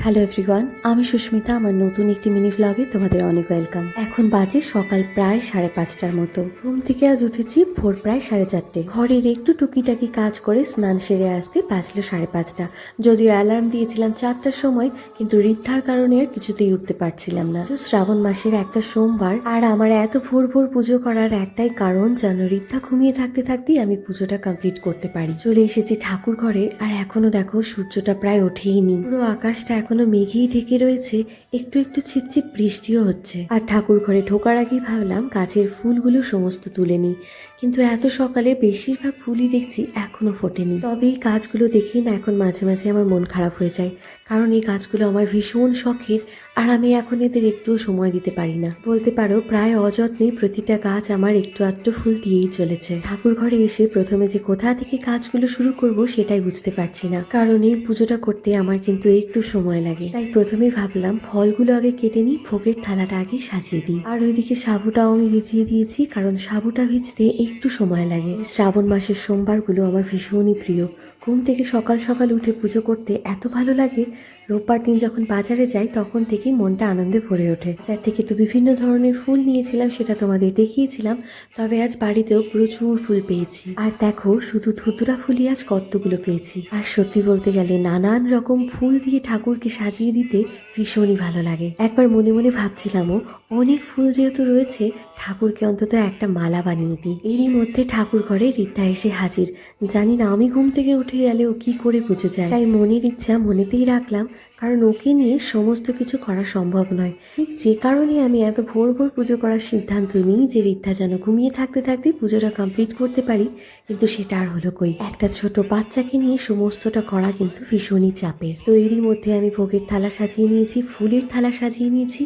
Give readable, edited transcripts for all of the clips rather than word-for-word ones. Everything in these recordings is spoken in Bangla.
হ্যালো এভরিওয়ান, আমি সুস্মিতা। আমার নতুন একটি মিনি ভ্লগে তোমাদের অনেক ওয়েলকাম। এখন বাজে সকাল প্রায় 5:30টার মতো। ঘুম থেকে আজ উঠেছি ভোর প্রায় 4:30। ঘরের একটু টুকিটাকি কাজ করে স্নান সেরে আসতে বাজলো 5:30। যদিও অ্যালার্ম দিয়েছিলাম 4টার সময়, কিন্তু ঋদ্ধার কারণে আর কিছুতেই উঠতে পারছিলাম না। শ্রাবণ মাসের একটা সোমবার, আর আমার এত ভোর ভোর পুজো করার একটাই কারণ, যেন ঋদ্ধা ঘুমিয়ে থাকতে থাকতেই আমি পুজোটা কমপ্লিট করতে পারি। চলে এসেছি ঠাকুর ঘরে, আর এখনো দেখো সূর্যটা প্রায় ওঠেইনি। পুরো আকাশটা এখনো মেঘেই ঢেকে রয়েছে, একটু একটু ছিপছিপ বৃষ্টিও হচ্ছে। আর ঠাকুর ঘরে ঢোকার আগেই ভাবলাম গাছের ফুলগুলো সমস্ত তুলে নিই, কিন্তু এত সকালে বেশিরভাগ ফুলই দেখছি এখনো ফোটেনি। তবে এই গাছগুলো দেখি না এখন মাঝে মাঝে আমার মন খারাপ হয়ে যায়, কারণ এই গাছগুলো আমার ভীষণ শখের, আর আমি এখন এদের একটুও সময় দিতে পারি না। বলতে পারো প্রায় অযত্নে প্রতিটা গাছ আমার একটু আধটু ফুল দিয়েই চলেছে। ঠাকুর ঘরে এসে প্রথমে যে কোথা থেকে কাজগুলো শুরু করব সেটাই বুঝতে পারছি না, কারণ এই পুজোটা করতে আমার কিন্তু একটু সময় লাগে। তাই প্রথমেই ভাবলাম ফলগুলো আগে কেটে নিই, ভোগের থালাটা আগে সাজিয়ে দিই। আর ওইদিকে সাবুটাও আমি ভিজিয়ে দিয়েছি, কারণ সাবুটা ভিজতে একটু সময় লাগে। শ্রাবণ মাসের সোমবারগুলো আমার ভীষণই প্রিয়। ঘুম থেকে সকাল সকাল উঠে পুজো করতে এত ভালো লাগে। রোববার দিন যখন বাজারে যাই তখন থেকেই মনটা আনন্দে ভরে ওঠে। বাজার থেকে তো বিভিন্ন ধরনের ফুল নিয়েছিলাম, সেটা তোমাদের দেখিয়েছিলাম। তবে আজ বাড়িতেও প্রচুর ফুল পেয়েছি। আর দেখো শুধু ধুতুরা ফুলই আজ কতগুলো পেয়েছি। আর সত্যি বলতে গেলে নানান রকম ফুল দিয়ে ঠাকুরকে সাজিয়ে দিতে ভীষণই ভালো লাগে। একবার মনে মনে ভাবছিলামও, অনেক ফুল যেহেতু রয়েছে, ঠাকুরকে অন্তত একটা মালা বানিয়ে দিই। এরই মধ্যে ঠাকুর ঘরে ঋদ্ধা এসে হাজির। জানি না আমি ঘুম থেকে উঠে গেলে ও কি করে বুঝে যায়, তাই মনের ইচ্ছা মনেতেই রাখলাম, কারণ ওকে নিয়ে সমস্ত কিছু করা সম্ভব নয়। ঠিক যে কারণে আমি এত ভোর ভোর পুজো করার সিদ্ধান্ত নিই, যে ঋদ্ধা যেন ঘুমিয়ে থাকতে থাকতে পুজোটা কমপ্লিট করতে পারি। কিন্তু সেটা আর হলো কই। একটা ছোট বাচ্চাকে নিয়ে সমস্তটা করা কিন্তু ভীষণই চাপের। তো এরই মধ্যে আমি ভোগের থালা সাজিয়ে নিয়েছি, ফুলের থালা সাজিয়ে নিয়েছি।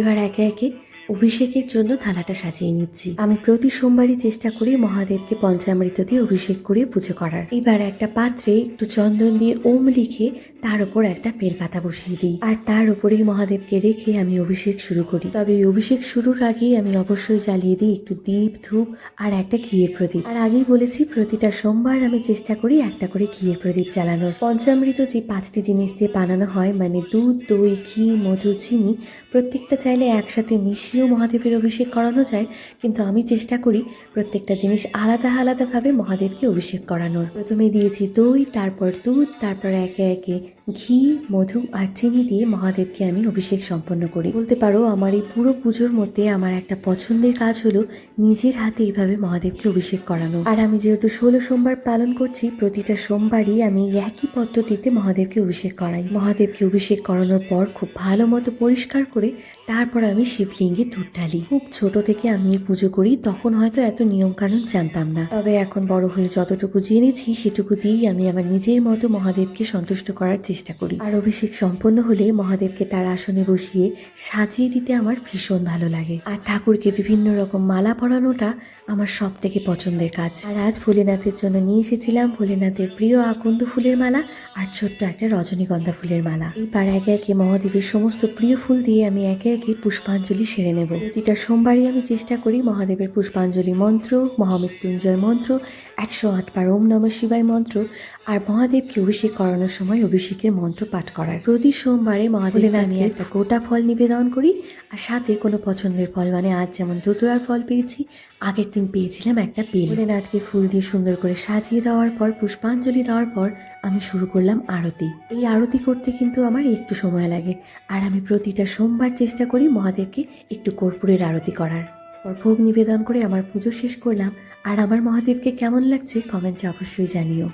এবার একে একে অভিষেকের জন্য থালাটা সাজিয়ে নিচ্ছি। আমি প্রতি সোমবারই চেষ্টা করি মহাদেবকে পঞ্চামৃত দিয়ে অভিষেক করে পুজো করার। এবার একটা পাত্রে একটু চন্দন দিয়ে ওম লিখে তার উপর একটা বেলপাতা বসিয়ে দিই, আর তার উপরেই মহাদেবকে রেখে আমি অভিষেক শুরু করি। তবে এই অভিষেক শুরুর আগেই আমি অবশ্যই জ্বালিয়ে দিই একটু দীপ, ধূপ আর একটা ঘিয়ের প্রদীপ। আর আগেই বলেছি প্রতিটা সোমবার আমি চেষ্টা করি একটা করে ঘিয়ের প্রদীপ জ্বালানোর। পঞ্চামৃত যে 5টি জিনিস দিয়ে বানানো হয়, মানে দুধ, দই, ঘি, মধু, চিনি, প্রত্যেকটা চাইলে একসাথে মিশিয়েও মহাদেবের অভিষেক করানো যায়, কিন্তু আমি চেষ্টা করি প্রত্যেকটা জিনিস আলাদা আলাদাভাবে মহাদেবকে অভিষেক করানোর। প্রথমে দিয়েছি দই, তারপর দুধ, তারপর একে একে ঘি, মধু আর চিনি দিয়ে মহাদেবকে আমি অভিষেক সম্পন্ন করি। বলতে পারো আমার এই পুরো পুজোর মধ্যে আমার একটা পছন্দের কাজ হলো নিজের হাতে এইভাবে মহাদেবকে অভিষেক করানো। আর আমি যেহেতু 16 সোমবার পালন করছি, প্রতিটা সোমবারই আমি একই পদ্ধতিতে মহাদেবকে অভিষেক করাই। মহাদেবকে অভিষেক করানোর পর খুব ভালো মতো পরিষ্কার করে তারপর আমি শিবলিঙ্গে দুধ ঢালি। খুব ছোট থেকে আমি এই পুজো করি, তখন হয়তো এত নিয়ম কানুন জানতাম না। তবে এখন বড় হয়ে যতটুকু জেনেছি সেটুকু দিয়েই আমি আমার নিজের মতো মহাদেবকে সন্তুষ্ট করার চেষ্টা করি। আর অভিষেক সম্পন্ন হলে মহাদেবকে তার আসনে বসিয়ে সাজিয়ে দিতে আমার ভীষণ ভালো লাগে। আর ঠাকুরকে বিভিন্ন রকম মালা পরানোটা আমার সব থেকে পছন্দের কাজ। আর আজ ভোলেনাথের জন্য নিয়ে এসেছিলাম ভোলেনাথের প্রিয় আকন্দ ফুলের মালা আর ছোট্ট একটা রজনীগন্ধা ফুলের মালা। এইবার একে একে মহাদেবের সমস্ত প্রিয় ফুল দিয়ে আমি একে একে পুষ্পাঞ্জলি সেরে নেব। প্রতিটা সোমবারই আমি চেষ্টা করি মহাদেবের পুষ্পাঞ্জলি মন্ত্র, মহামৃত্যুঞ্জয় মন্ত্র, 108 বার ওম নমঃ শিবায় মন্ত্র আর মহাদেবকে অভিষেক করানোর সময় অভিষেকের মন্ত্র পাঠ করার। প্রতি সোমবারে মহাদেবের আমি একটা গোটা ফল নিবেদন করি, আর সাথে কোনো পছন্দের ফল, মানে আজ যেমন ধুতুরার ফল পেয়েছি, আগের দিন পেয়েছিলাম একটা বেল। ভোলেনাথকে ফুল দিয়ে সুন্দর করে সাজিয়ে দেওয়ার পর, পুষ্পাঞ্জলি দেওয়ার পর আমি শুরু করলাম আরতি। এই আরতি করতে কিন্তু আমার একটু সময় লাগে, আর আমি প্রতিটা সোমবার চেষ্টা করি মহাদেবকে একটু কর্পূরের আরতি করার। ভোগ নিবেদন করে আমার পুজো শেষ করলাম। আর আমার মহাদেবকে কেমন লাগছে কমেন্টে অবশ্যই জানিও।